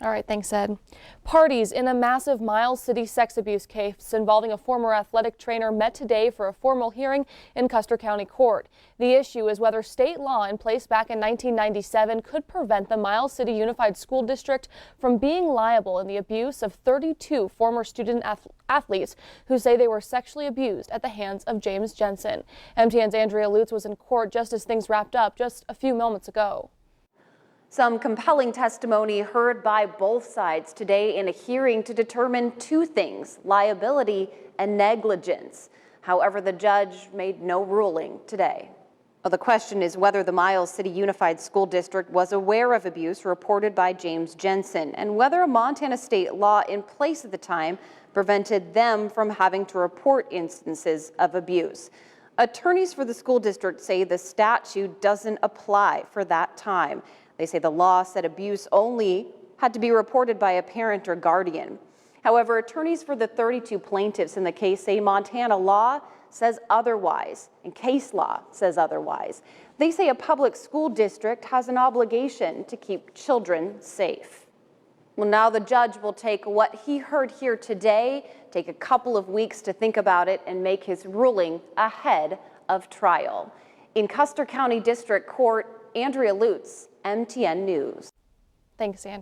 All right, thanks, Ed. Parties in a massive Miles City sex abuse case involving a former athletic trainer met today for a formal hearing in Custer County Court. The issue is whether state law in place back in 1997 could prevent the Miles City Unified School District from being liable in the abuse of 32 former student athletes who say they were sexually abused at the hands of James Jensen. MTN's Andrea Lutz was in court just as things wrapped up just a few moments ago. Some compelling testimony heard by both sides today in a hearing to determine two things: liability and negligence. However, the judge made no ruling today. Well, the question is whether the Miles City Unified School District was aware of abuse reported by James Jensen and whether a Montana state law in place at the time prevented them from having to report instances of abuse. Attorneys for the school district say the statute doesn't apply for that time. They say the law said abuse only had to be reported by a parent or guardian. However, attorneys for the 32 plaintiffs in the case say Montana law says otherwise, and case law says otherwise. They say a public school district has an obligation to keep children safe. Well, now the judge will take what he heard here today, take a couple of weeks to think about it, and make his ruling ahead of trial. In Custer County District Court, Andrea Lutz, MTN News. Thanks, Andrea.